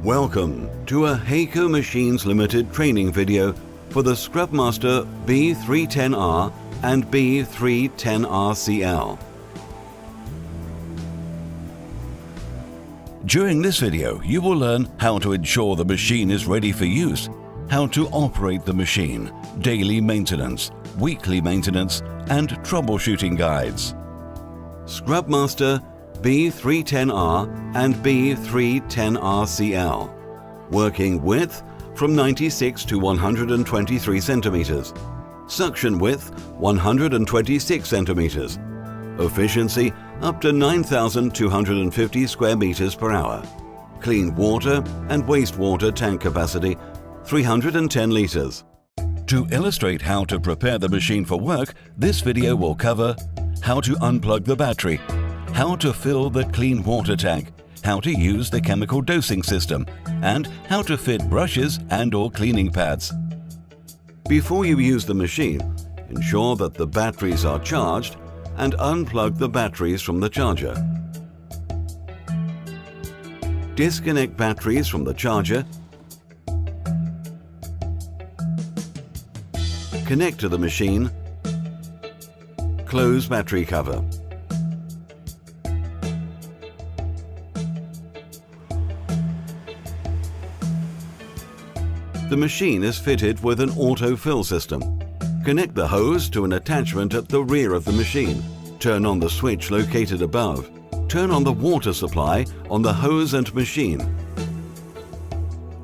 Welcome to a Heiko Machines Limited training video for the Scrubmaster B310R and B310RCL. During this video, you will learn how to ensure the machine is ready for use, how to operate the machine, daily maintenance, weekly maintenance, and troubleshooting guides. Scrubmaster B310R and B310RCL. Working width from 96 to 123 centimeters. Suction width 126 centimeters. Efficiency up to 9,250 square meters per hour. Clean water and wastewater tank capacity 310 liters. To illustrate how to prepare the machine for work, this video will cover how to unplug the battery, how to fill the clean water tank, how to use the chemical dosing system, and how to fit brushes and/or cleaning pads. Before you use the machine, ensure that the batteries are charged and unplug the batteries from the charger. Disconnect batteries from the charger. Connect to the machine. Close battery cover. The machine is fitted with an auto-fill system. Connect the hose to an attachment at the rear of the machine. Turn on the switch located above. Turn on the water supply on the hose and machine.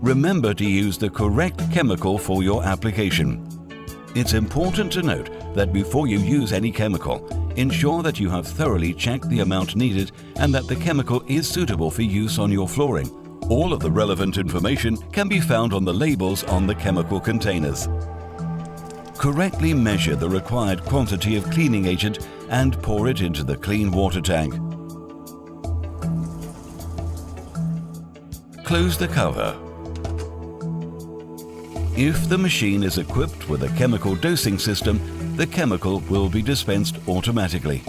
Remember to use the correct chemical for your application. It's important to note that before you use any chemical, ensure that you have thoroughly checked the amount needed and that the chemical is suitable for use on your flooring. All of the relevant information can be found on the labels on the chemical containers. Correctly measure the required quantity of cleaning agent and pour it into the clean water tank. Close the cover. If the machine is equipped with a chemical dosing system, the chemical will be dispensed automatically.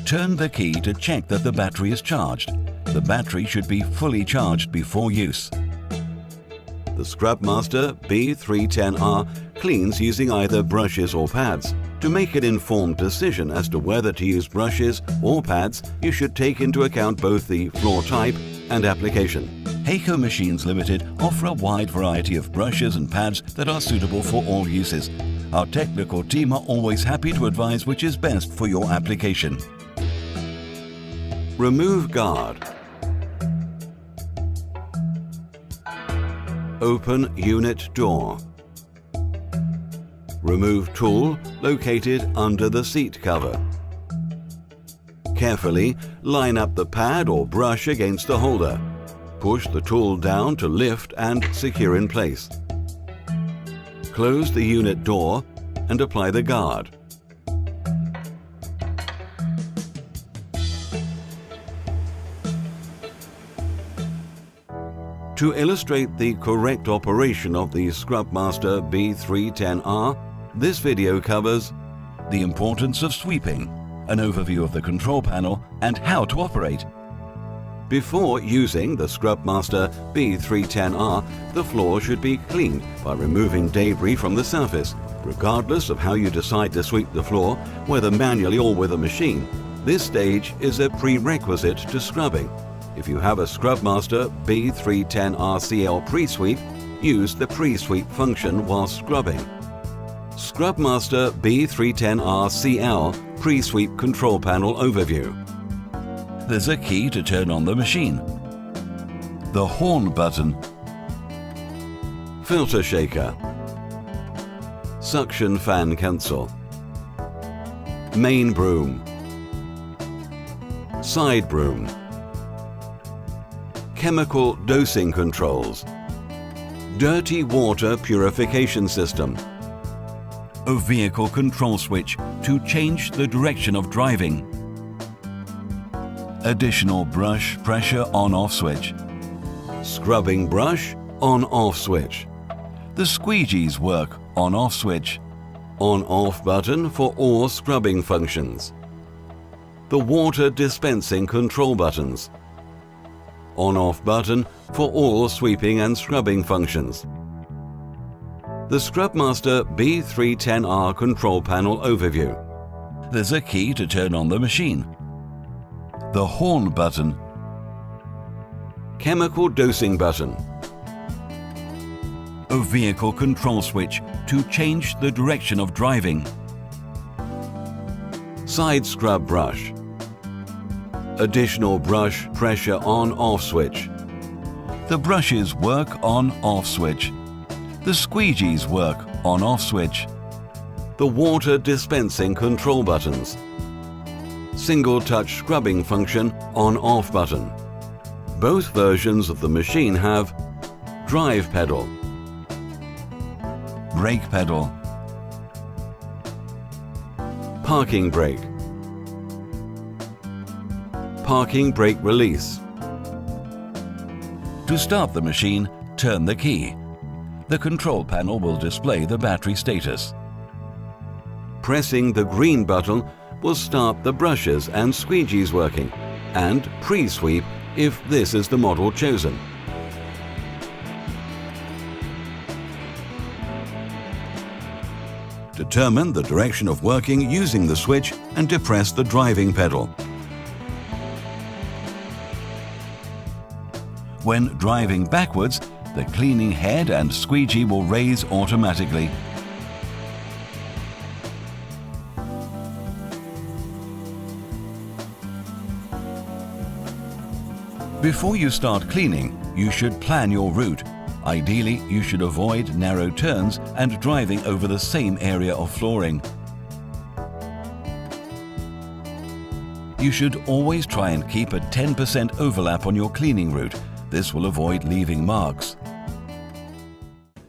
Turn the key to check that the battery is charged. The battery should be fully charged before use. The Scrubmaster B310R cleans using either brushes or pads. To make an informed decision as to whether to use brushes or pads, you should take into account both the floor type and application. Heiko Machines Limited offer a wide variety of brushes and pads that are suitable for all uses. Our technical team are always happy to advise which is best for your application. Remove guard. Open unit door. Remove tool located under the seat cover. Carefully line up the pad or brush against the holder. Push the tool down to lift and secure in place. Close the unit door and apply the guard. To illustrate the correct operation of the Scrubmaster B310R, this video covers the importance of sweeping, an overview of the control panel, and how to operate. Before using the Scrubmaster B310R, the floor should be cleaned by removing debris from the surface. Regardless of how you decide to sweep the floor, whether manually or with a machine, this stage is a prerequisite to scrubbing. If you have a Scrubmaster B310RCL pre-sweep, use the pre-sweep function while scrubbing. Scrubmaster B310RCL pre-sweep control panel overview. There's a key to turn on the machine. The horn button. Filter shaker. Suction fan cancel. Main broom. Side broom. Chemical dosing controls. Dirty water purification system. A vehicle control switch to change the direction of driving. Additional brush pressure on-off switch. Scrubbing brush on-off switch. The squeegees work on-off switch. On-off button for all scrubbing functions. The water dispensing control buttons. on-off button for all sweeping and scrubbing functions. The Scrubmaster B310R control panel overview. There's a key to turn on the machine. The horn button. Chemical dosing button. A vehicle control switch to change the direction of driving. Side scrub brush. Additional brush pressure on-off switch. The brushes work on-off switch. The squeegees work on-off switch. The water dispensing control buttons. Single touch scrubbing function on-off button. Both versions of the machine have drive pedal, brake pedal, parking brake, parking brake release. To start the machine, turn the key. The control panel will display the battery status. Pressing the green button will start the brushes and squeegees working, and pre-sweep if this is the model chosen. Determine the direction of working using the switch and depress the driving pedal. When driving backwards, the cleaning head and squeegee will raise automatically. Before you start cleaning, you should plan your route. Ideally, you should avoid narrow turns and driving over the same area of flooring. You should always try and keep a 10% overlap on your cleaning route. This will avoid leaving marks.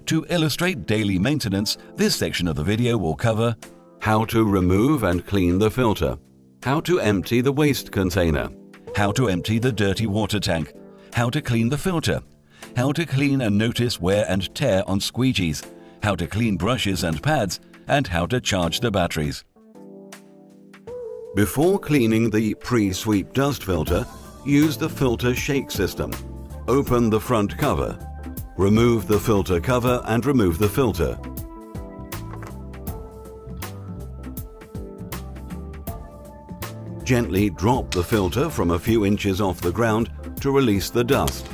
To illustrate daily maintenance, this section of the video will cover how to remove and clean the filter, how to empty the waste container, how to empty the dirty water tank, how to clean the filter, how to clean and notice wear and tear on squeegees, how to clean brushes and pads, and how to charge the batteries. Before cleaning the pre-sweep dust filter, use the filter shake system. Open the front cover. Remove the filter cover and remove the filter. Gently drop the filter from a few inches off the ground to release the dust.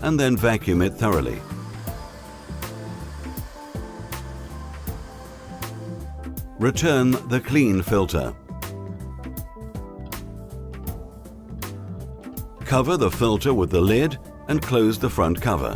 And then vacuum it thoroughly. Return the clean filter. Cover the filter with the lid and close the front cover.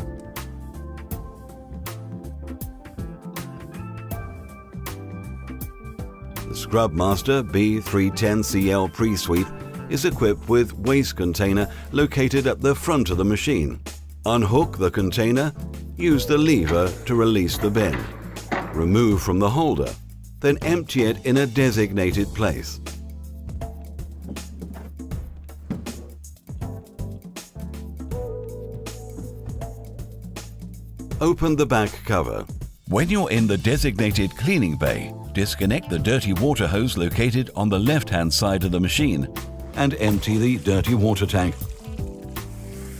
The Scrubmaster B310CL pre-sweep is equipped with waste container located at the front of the machine. Unhook the container, use the lever to release the bin. Remove from the holder, then empty it in a designated place. Open the back cover. When you're in the designated cleaning bay, disconnect the dirty water hose located on the left-hand side of the machine and empty the dirty water tank.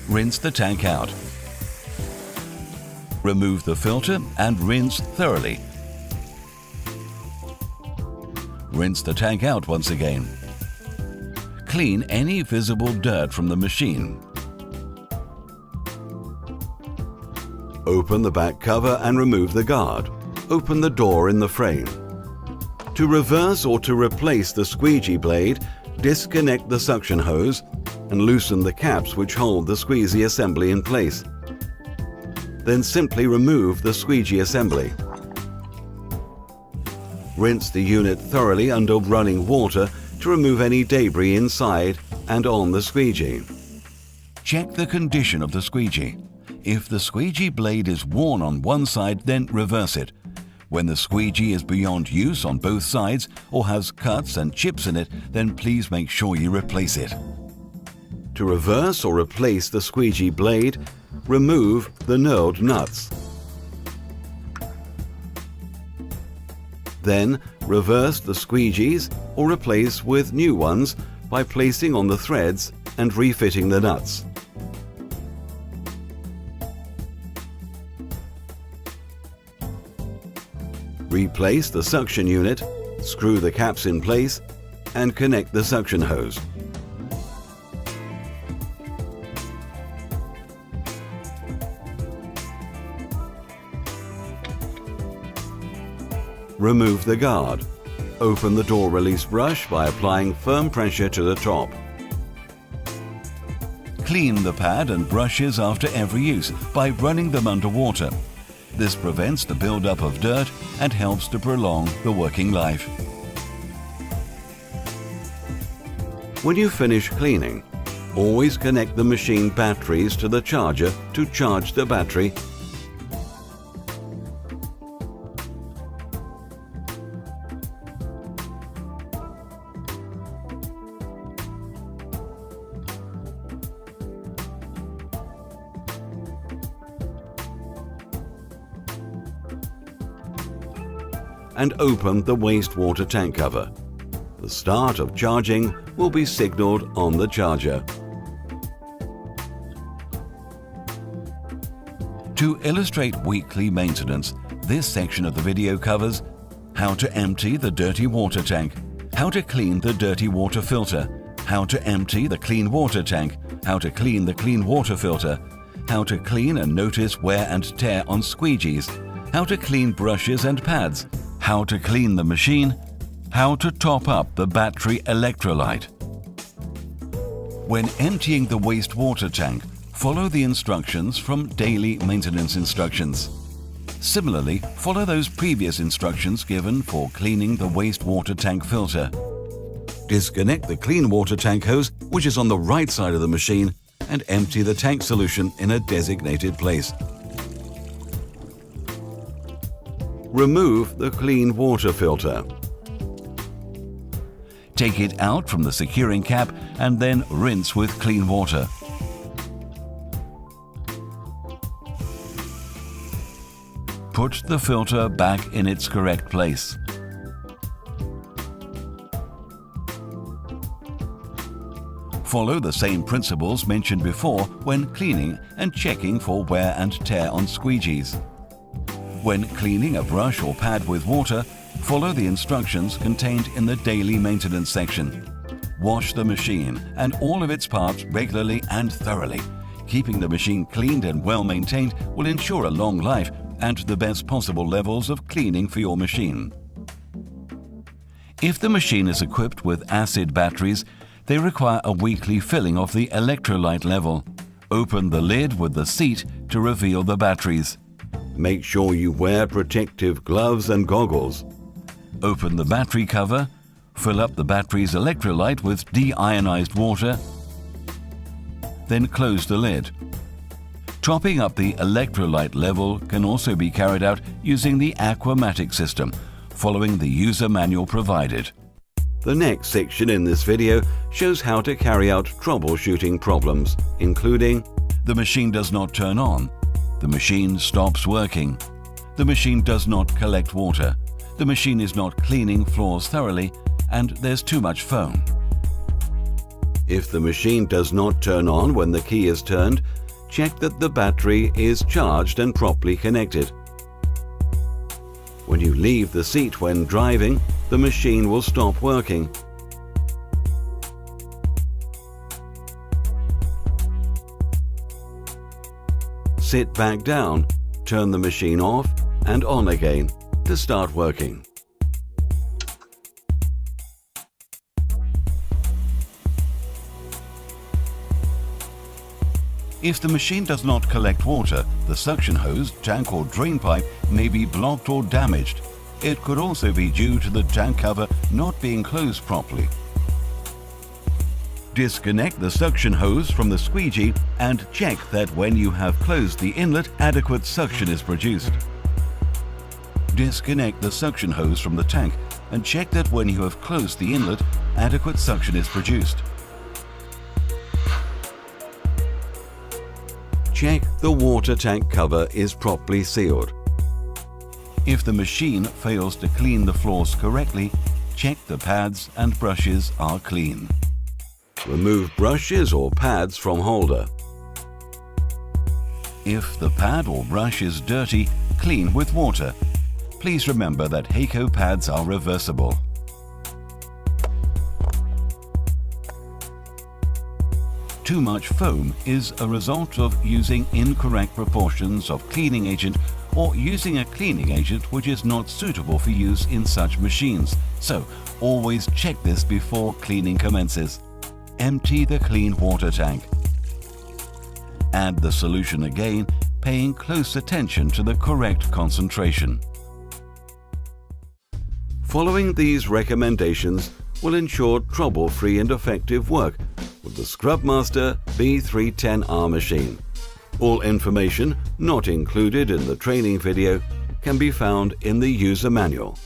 Rinse the tank out. Remove the filter and rinse thoroughly. Rinse the tank out once again. Clean any visible dirt from the machine. Open the back cover and remove the guard. Open the door in the frame. To reverse or to replace the squeegee blade, disconnect the suction hose and loosen the caps which hold the squeegee assembly in place. Then simply remove the squeegee assembly. Rinse the unit thoroughly under running water to remove any debris inside and on the squeegee. Check the condition of the squeegee. If the squeegee blade is worn on one side, then reverse it. When the squeegee is beyond use on both sides or has cuts and chips in it, then please make sure you replace it. To reverse or replace the squeegee blade, remove the knurled nuts. Then reverse the squeegees or replace with new ones by placing on the threads and refitting the nuts. Replace the suction unit, screw the caps in place, and connect the suction hose. Remove the guard. Open the door release brush by applying firm pressure to the top. Clean the pad and brushes after every use by running them under water. This prevents the buildup of dirt and helps to prolong the working life. When you finish cleaning, always connect the machine batteries to the charger to charge the battery and open the wastewater tank cover. The start of charging will be signaled on the charger. To illustrate weekly maintenance, this section of the video covers how to empty the dirty water tank, how to clean the dirty water filter, how to empty the clean water tank, how to clean the clean water filter, how to clean and notice wear and tear on squeegees, how to clean brushes and pads, how to clean the machine, how to top up the battery electrolyte. When emptying the wastewater tank, follow the instructions from daily maintenance instructions. Similarly, follow those previous instructions given for cleaning the wastewater tank filter. Disconnect the clean water tank hose, which is on the right side of the machine, and empty the tank solution in a designated place. Remove the clean water filter. Take it out from the securing cap and then rinse with clean water. Put the filter back in its correct place. Follow the same principles mentioned before when cleaning and checking for wear and tear on squeegees. When cleaning a brush or pad with water, follow the instructions contained in the daily maintenance section. Wash the machine and all of its parts regularly and thoroughly. Keeping the machine cleaned and well maintained will ensure a long life and the best possible levels of cleaning for your machine. If the machine is equipped with acid batteries, they require a weekly filling of the electrolyte level. Open the lid with the seat to reveal the batteries. Make sure you wear protective gloves and goggles. Open the battery cover, fill up the battery's electrolyte with deionized water, then close the lid. Topping up the electrolyte level can also be carried out using the Aquamatic system, following the user manual provided. The next section in this video shows how to carry out troubleshooting problems, including the machine does not turn on, the machine stops working, the machine does not collect water, the machine is not cleaning floors thoroughly, and there's too much foam. If the machine does not turn on when the key is turned, check that the battery is charged and properly connected. When you leave the seat when driving, the machine will stop working. Sit back down, turn the machine off and on again to start working. If the machine does not collect water, the suction hose, tank or drain pipe may be blocked or damaged. It could also be due to the tank cover not being closed properly. Disconnect the suction hose from the squeegee and check that when you have closed the inlet, adequate suction is produced. Disconnect the suction hose from the tank and check that when you have closed the inlet, adequate suction is produced. Check the water tank cover is properly sealed. If the machine fails to clean the floors correctly, check the pads and brushes are clean. Remove brushes or pads from holder. If the pad or brush is dirty, clean with water. Please remember that Heiko pads are reversible. Too much foam is a result of using incorrect proportions of cleaning agent or using a cleaning agent which is not suitable for use in such machines. So always check this before cleaning commences. Empty the clean water tank. Add the solution again, paying close attention to the correct concentration. Following these recommendations will ensure trouble-free and effective work with the Scrubmaster B310R machine. All information not included in the training video can be found in the user manual.